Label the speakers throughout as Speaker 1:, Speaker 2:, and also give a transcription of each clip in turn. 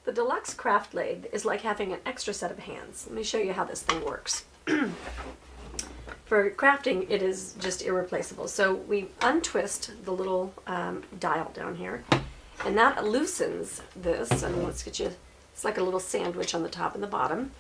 Speaker 1: The Deluxe craft lathe is like having an extra set of hands. Let me show you how this thing works. For crafting, it is just irreplaceable. So we untwist the little dial down here, and that loosens this. And let's get you, it's like a little sandwich on the top and the bottom.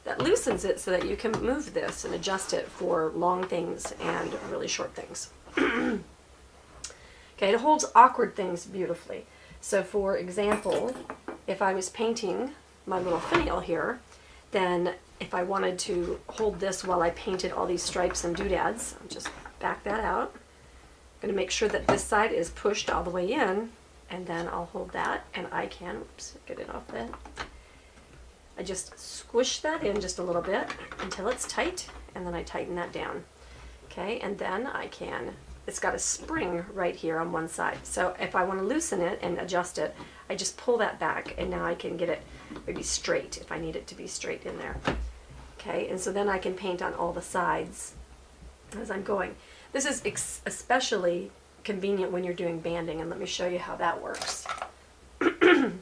Speaker 1: That loosens it so that you can move this and adjust it for long things and really short things. Okay, it holds awkward things beautifully. So for example, if I was painting my little finial here, then if I wanted to hold this while I painted all these stripes and doodads, I'll just back that out. I'm going to make sure that this side is pushed all the way in, and then I'll hold that, and I can, oops, get it off that. I just squish that in just a little bit until it's tight, and then I tighten that down. Okay, and then I can, it's got a spring right here on one side. So if I want to loosen it and adjust it, I just pull that back, and now I can get it maybe straight if I need it to be straight in there. Okay, and so then I can paint on all the sides as I'm going. This is especially convenient when you're doing banding, and let me show you how that works. So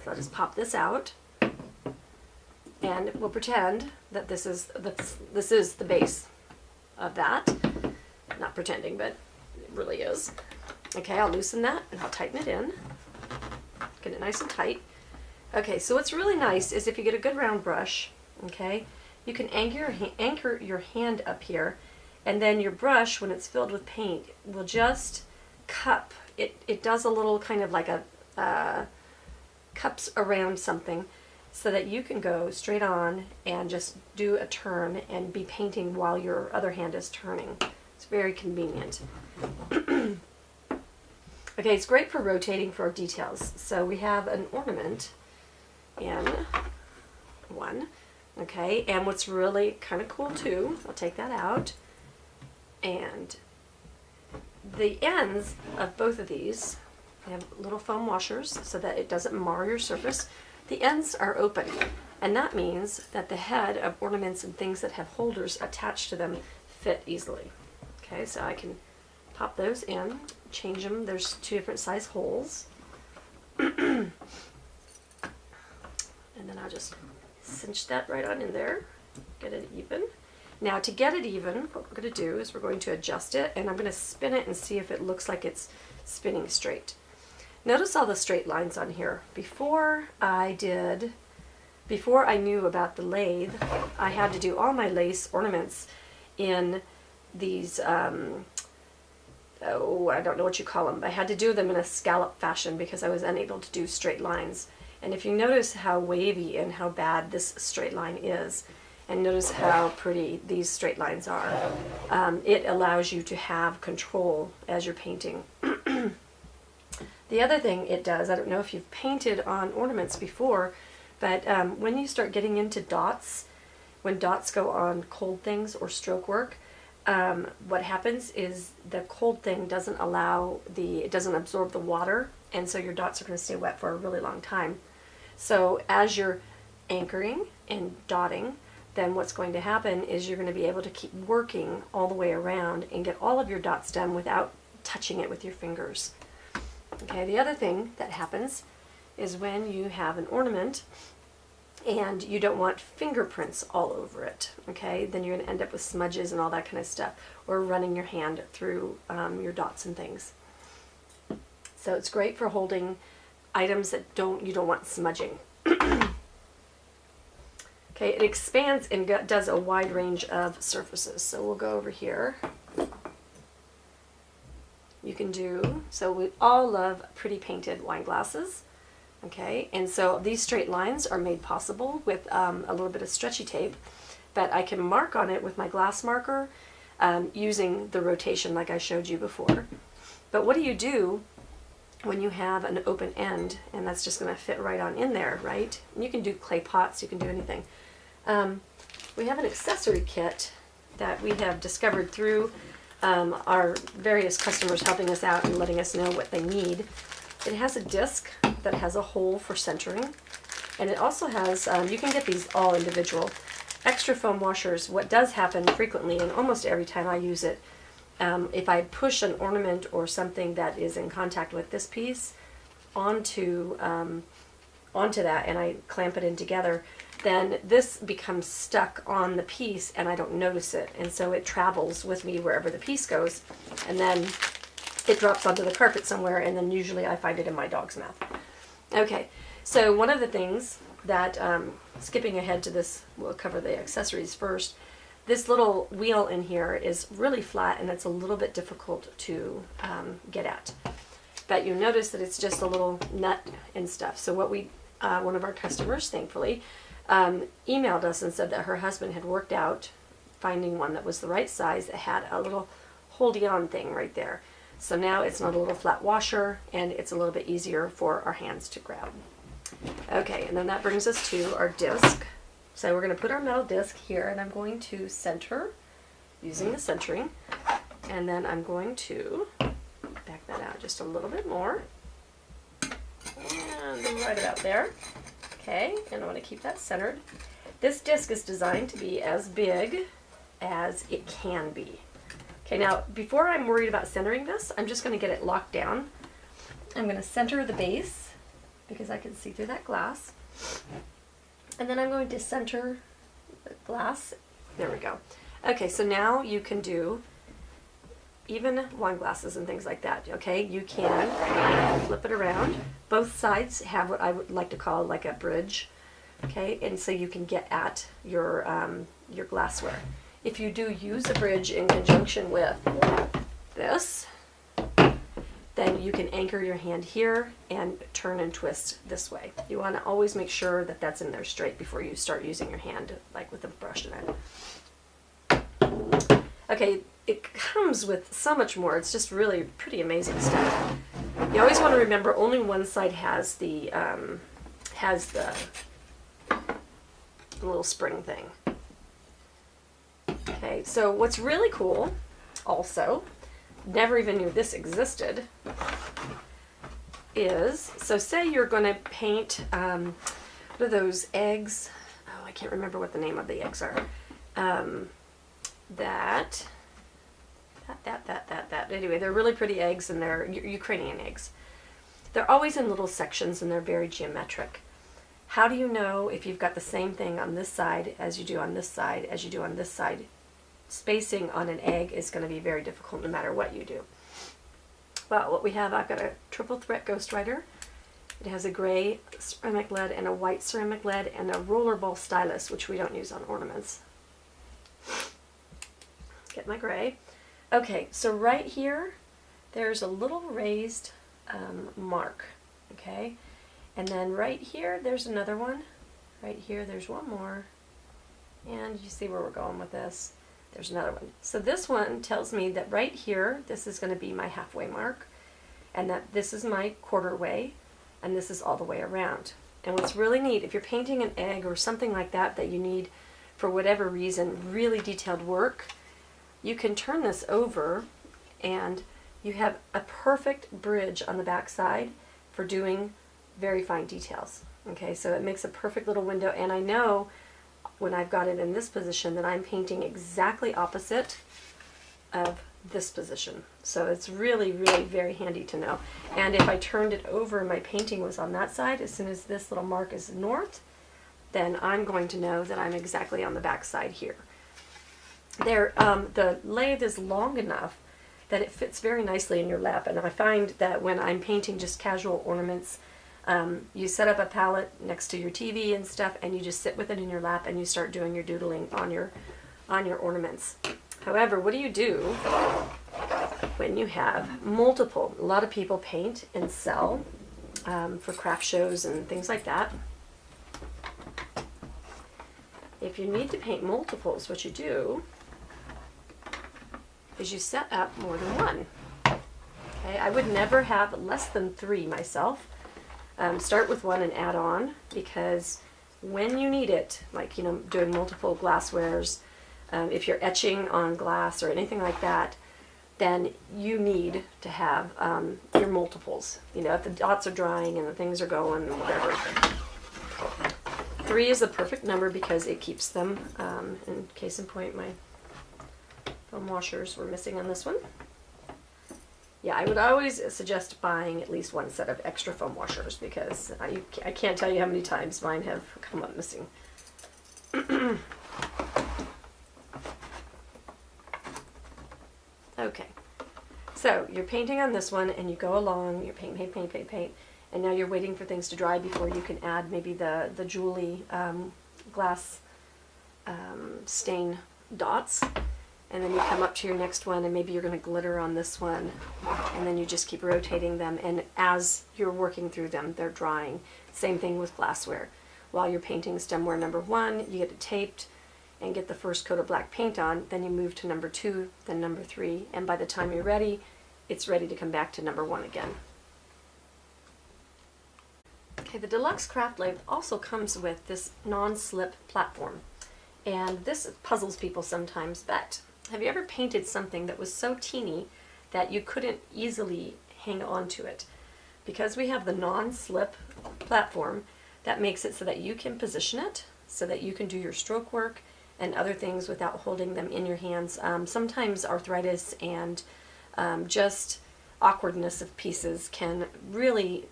Speaker 1: I'll just pop this out, and we'll pretend that this is the base of that. Not pretending, but it really is. Okay, I'll loosen that and I'll tighten it in. Get it nice and tight. Okay, so what's really nice is if you get a good round brush, okay, you can anchor your hand up here, and then your brush, when it's filled with paint, will just cup. It does a little kind of like a cups around something, so that you can go straight on and just do a turn and be painting while your other hand is turning. It's very convenient. Okay, it's great for rotating for details. So we have an ornament in one. Okay, and what's really kind of cool too, I'll take that out, and the ends of both of these, they have little foam washers so that it doesn't mar your surface. The ends are open, and that means that the head of ornaments and things that have holders attached to them fit easily. Okay, so I can pop those in, change them. There's two different size holes. And then I'll just cinch that right on in there, get it even. Now to get it even, what we're going to do is we're going to adjust it, and I'm going to spin it and see if it looks like it's spinning straight. Notice all the straight lines on here. Before I knew about the lathe, I had to do all my lace ornaments in these, oh, I don't know what you call them. I had to do them in a scallop fashion because I was unable to do straight lines. And if you notice how wavy and how bad this straight line is, and notice how pretty these straight lines are, it allows you to have control as you're painting. The other thing it does, I don't know if you've painted on ornaments before, but when you start getting into dots, when dots go on cold things or stroke work, what happens is the cold thing doesn't it doesn't absorb the water, and so your dots are going to stay wet for a really long time. So as you're anchoring and dotting, then what's going to happen is you're going to be able to keep working all the way around and get all of your dots done without touching it with your fingers. Okay, the other thing that happens is when you have an ornament and you don't want fingerprints all over it, okay, then you're going to end up with smudges and all that kind of stuff, or running your hand through your dots and things. So it's great for holding items that you don't want smudging. Okay, it expands and does a wide range of surfaces. So we'll go over here. You can do, so we all love pretty painted wine glasses. Okay, and so these straight lines are made possible with a little bit of stretchy tape, but I can mark on it with my glass marker using the rotation like I showed you before. But what do you do when you have an open end, and that's just going to fit right on in there, right? And you can do clay pots, you can do anything. We have an accessory kit that we have discovered through our various customers helping us out and letting us know what they need. It has a disc that has a hole for centering, and it also has, you can get these all individual, extra foam washers. What does happen frequently, and almost every time I use it, if I push an ornament or something that is in contact with this piece onto onto that and I clamp it in together, then this becomes stuck on the piece and I don't notice it. And so it travels with me wherever the piece goes. And then it drops onto the carpet somewhere, and then usually I find it in my dog's mouth. Okay, so one of the things that, skipping ahead to this, we'll cover the accessories first. This little wheel in here is really flat and it's a little bit difficult to get at. But you notice that it's just a little nut and stuff. So what we, one of our customers, thankfully, emailed us and said that her husband had worked out finding one that was the right size that had a little holdy-on thing right there. So now it's not a little flat washer, and it's a little bit easier for our hands to grab. Okay, and then that brings us to our disc. So we're going to put our metal disc here, and I'm going to center using the centering, and then I'm going to back that out just a little bit more, and right about there. Okay, and I want to keep that centered. This disc is designed to be as big as it can be. Okay, now before I'm worried about centering this, I'm just going to get it locked down. I'm going to center the base because I can see through that glass. And then I'm going to center the glass. There we go. Okay, so now you can do even wine glasses and things like that. Okay, you can flip it around. Both sides have what I would like to call like a bridge. Okay, and so you can get at your glassware. If you do use a bridge in conjunction with this, then you can anchor your hand here and turn and twist this way. You want to always make sure that that's in there straight before you start using your hand, like with a brush in it. Okay, it comes with so much more. It's just really pretty amazing stuff. You always want to remember only one side has the little spring thing. Okay, so what's really cool, also, never even knew this existed, is, so say you're going to paint, what are those eggs? Oh, I can't remember what the name of the eggs are. Anyway, they're really pretty eggs, and they're Ukrainian eggs. They're always in little sections, and they're very geometric. How do you know if you've got the same thing on this side as you do on this side as you do on this side? Spacing on an egg is going to be very difficult no matter what you do. Well, what we have, I've got a triple threat ghostwriter. It has a gray ceramic lead and a white ceramic lead and a rollerball stylus, which we don't use on ornaments. Get my gray. Okay, so right here, there's a little raised mark, okay? And then right here, there's another one. Right here, there's one more. And you see where we're going with this. There's another one. So this one tells me that right here, this is going to be my halfway mark, and that this is my quarter way, and this is all the way around. And what's really neat, if you're painting an egg or something like that that you need, for whatever reason, really detailed work, you can turn this over and you have a perfect bridge on the back side for doing very fine details. Okay, so it makes a perfect little window, and I know when I've got it in this position that I'm painting exactly opposite of this position. So it's really, really very handy to know. And if I turned it over and my painting was on that side, as soon as this little mark is north, then I'm going to know that I'm exactly on the back side here. There, the lathe is long enough that it fits very nicely in your lap, and I find that when I'm painting just casual ornaments, you set up a palette next to your TV and stuff, and you just sit with it in your lap and you start doing your doodling on your ornaments. However, what do you do when you have multiple? A lot of people paint and sell for craft shows and things like that. If you need to paint multiples, what you do is you set up more than one. Okay, I would never have less than 3 myself. Start with one and add on, because when you need it, like, you know, doing multiple glasswares, if you're etching on glass or anything like that, then you need to have your multiples. You know, if the dots are drying and the things are going and whatever. 3 is the perfect number because it keeps them, in case in point, my foam washers were missing on this one. Yeah, I would always suggest buying at least one set of extra foam washers because I can't tell you how many times mine have come up missing. Okay, so you're painting on this one and you go along, you paint, paint, paint, paint, paint, and now you're waiting for things to dry before you can add maybe the jewelry glass stain dots. And then you come up to your next one and maybe you're going to glitter on this one, and then you just keep rotating them, and as you're working through them they're drying. Same thing with glassware. While you're painting stemware number 1, you get it taped and get the first coat of black paint on, then you move to number 2, then number 3, and by the time you're ready, it's ready to come back to number 1 again. Okay, the Deluxe Craft Lathe also comes with this non-slip platform, and this puzzles people sometimes, but have you ever painted something that was so teeny that you couldn't easily hang on to it? Because we have the non-slip platform, that makes it so that you can position it, so that you can do your stroke work and other things without holding them in your hands. Sometimes arthritis and just awkwardness of pieces can really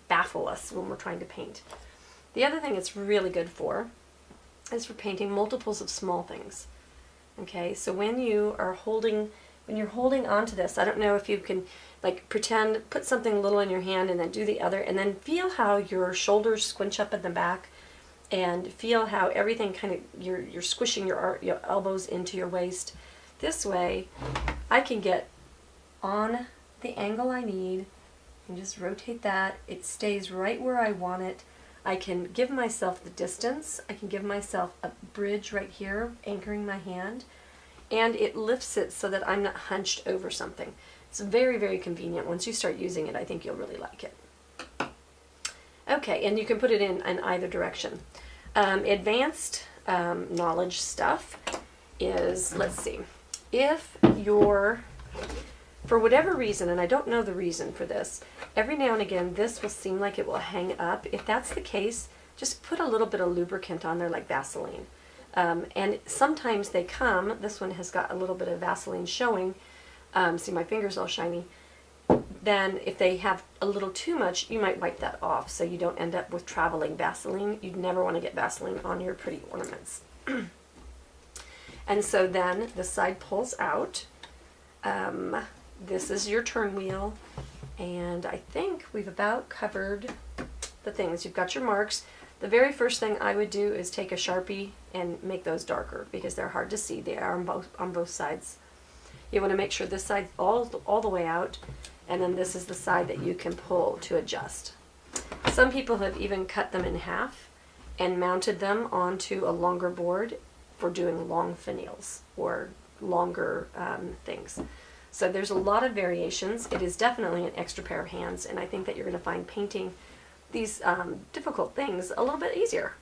Speaker 1: baffle us when we're trying to paint. The other thing it's really good for is for painting multiples of small things. Okay, so when you're holding onto this, I don't know if you can like pretend, put something little in your hand and then do the other, and then feel how your shoulders squinch up at the back, and feel how everything kind of, you're squishing your elbows into your waist. This way, I can get on the angle I need and just rotate that. It stays right where I want it. I can give myself the distance. I can give myself a bridge right here, anchoring my hand, and it lifts it so that I'm not hunched over something. It's very, very convenient. Once you start using it, I think you'll really like it. Okay, and you can put it in either direction. Advanced knowledge stuff is, let's see, if you're, for whatever reason, and I don't know the reason for this, every now and again this will seem like it will hang up. If that's the case, just put a little bit of lubricant on there like Vaseline. And sometimes they come, this one has got a little bit of Vaseline showing, see my finger's all shiny. Then if they have a little too much, you might wipe that off so you don't end up with traveling Vaseline. You'd never want to get Vaseline on your pretty ornaments. And so then the side pulls out. This is your turn wheel, and I think we've about covered the things. You've got your marks. The very first thing I would do is take a Sharpie and make those darker because they're hard to see. They are on both sides. You want to make sure this side's all the way out, and then this is the side that you can pull to adjust. Some people have even cut them in half and mounted them onto a longer board for doing long finials or longer things. So there's a lot of variations. It is definitely an extra pair of hands, and I think that you're going to find painting these difficult things a little bit easier.